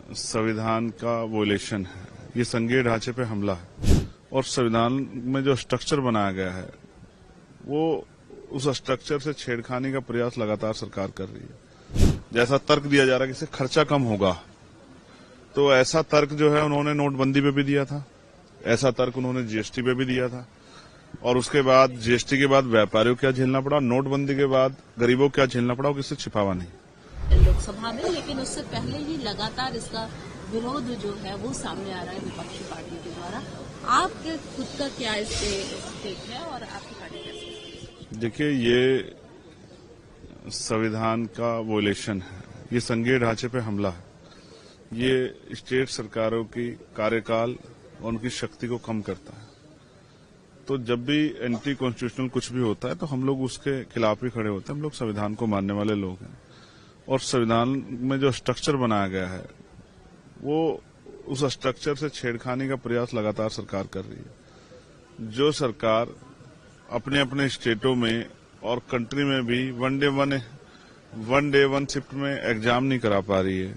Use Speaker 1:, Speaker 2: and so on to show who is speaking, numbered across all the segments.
Speaker 1: संविधान का वोलेशन है, ये संघीय ढांचे पे हमला है और संविधान में जो स्ट्रक्चर बनाया गया है वो उस स्ट्रक्चर से छेड़खानी का प्रयास लगातार सरकार कर रही है। जैसा तर्क दिया जा रहा है कि इससे खर्चा कम होगा, तो ऐसा तर्क जो है उन्होंने नोटबंदी पे भी दिया था, ऐसा तर्क उन्होंने जीएसटी पे भी दिया था और उसके बाद जीएसटी के बाद व्यापारियों को क्या झेलना पड़ा, नोटबंदी के बाद गरीबों को क्या झेलना पड़ा, किससे छिपावा नहीं
Speaker 2: लोकसभा में। लेकिन उससे पहले ही लगातार इसका विरोध जो है वो सामने आ रहा है विपक्षी पार्टी के द्वारा। आपके खुद का क्या इससे स्टेक है और आपकी पार्टी कैसे?
Speaker 1: देखिए, ये संविधान का वोलेशन है, ये संघीय ढांचे पे हमला है, ये स्टेट सरकारों की कार्यकाल और उनकी शक्ति को कम करता है। तो जब भी एंटी कॉन्स्टिट्यूशनल कुछ भी होता है तो हम लोग उसके खिलाफ ही खड़े होते हैं। हम लोग संविधान को मानने वाले लोग हैं और संविधान में जो स्ट्रक्चर बनाया गया है वो उस स्ट्रक्चर से छेड़खानी का प्रयास लगातार सरकार कर रही है। जो सरकार अपने अपने स्टेटों में और कंट्री में भी वन डे वन शिफ्ट में एग्जाम नहीं करा पा रही है,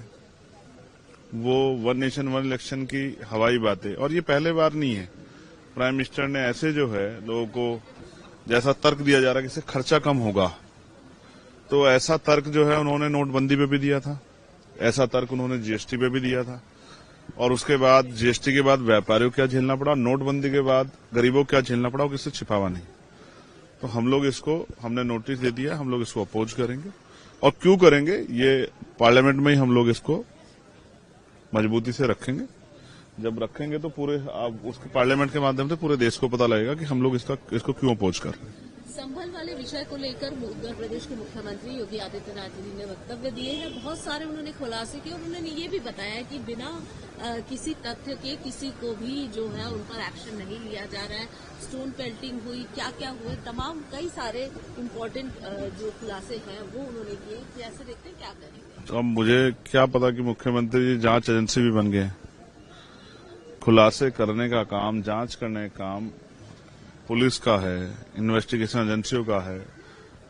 Speaker 1: वो वन नेशन वन इलेक्शन की हवाई बातें, और ये पहले बार नहीं है। प्राइम मिनिस्टर ने ऐसे जो है लोगों को जैसा तर्क दिया जा रहा है कि इससे खर्चा कम होगा, तो ऐसा तर्क जो है उन्होंने नोटबंदी पे भी दिया था, ऐसा तर्क उन्होंने जीएसटी पे भी दिया था और उसके बाद जीएसटी के बाद व्यापारियों को क्या झेलना पड़ा, नोटबंदी के बाद गरीबों को क्या झेलना पड़ा, किससे छिपावा नहीं। तो हम लोग हमने नोटिस दे दिया, हम लोग इसको अपोज करेंगे और क्यों करेंगे ये पार्लियामेंट में ही हम लोग इसको मजबूती से रखेंगे। जब रखेंगे तो पूरे उसके पार्लियामेंट के माध्यम से पूरे देश को पता लगेगा कि हम लोग इसको क्यों अपोज कर रहे हैं।
Speaker 2: संभल वाले विषय को लेकर उत्तर प्रदेश के मुख्यमंत्री योगी आदित्यनाथ जी ने वक्तव्य दिए हैं। बहुत सारे उन्होंने खुलासे किए और उन्होंने ये भी बताया कि बिना किसी तथ्य के किसी को भी जो है उन पर एक्शन नहीं लिया जा रहा है। स्टोन पेल्टिंग हुई, क्या क्या हुए, तमाम कई सारे इम्पोर्टेंट जो खुलासे हैं वो उन्होंने किए। कैसे देखते हैं, क्या करेंगे?
Speaker 1: तो अब मुझे क्या पता कि मुख्यमंत्री जी जांच एजेंसी भी बन गए। खुलासे करने का काम, जांच करने का काम पुलिस का है, इन्वेस्टिगेशन एजेंसियों का है।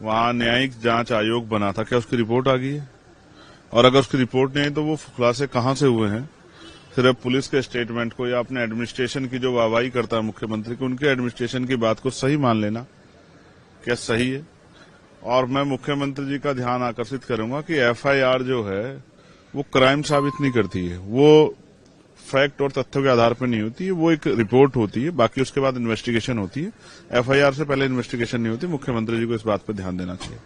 Speaker 1: वहां न्यायिक जांच आयोग बना था, क्या उसकी रिपोर्ट आ गई है? और अगर उसकी रिपोर्ट नहीं है तो वो खुलासे कहां से हुए हैं? सिर्फ पुलिस के स्टेटमेंट को या अपने एडमिनिस्ट्रेशन की जो वाहवाही करता है मुख्यमंत्री को, उनके एडमिनिस्ट्रेशन की बात को सही मान लेना क्या सही है? और मैं मुख्यमंत्री जी का ध्यान आकर्षित करूंगा कि एफआईआर जो है वो क्राइम साबित नहीं करती है, वो फैक्ट और तथ्यों के आधार पर नहीं होती है, वो एक रिपोर्ट होती है। बाकी उसके बाद इन्वेस्टिगेशन होती है। एफआईआर से पहले इन्वेस्टिगेशन नहीं होती। मुख्यमंत्री जी को इस बात पर ध्यान देना चाहिए।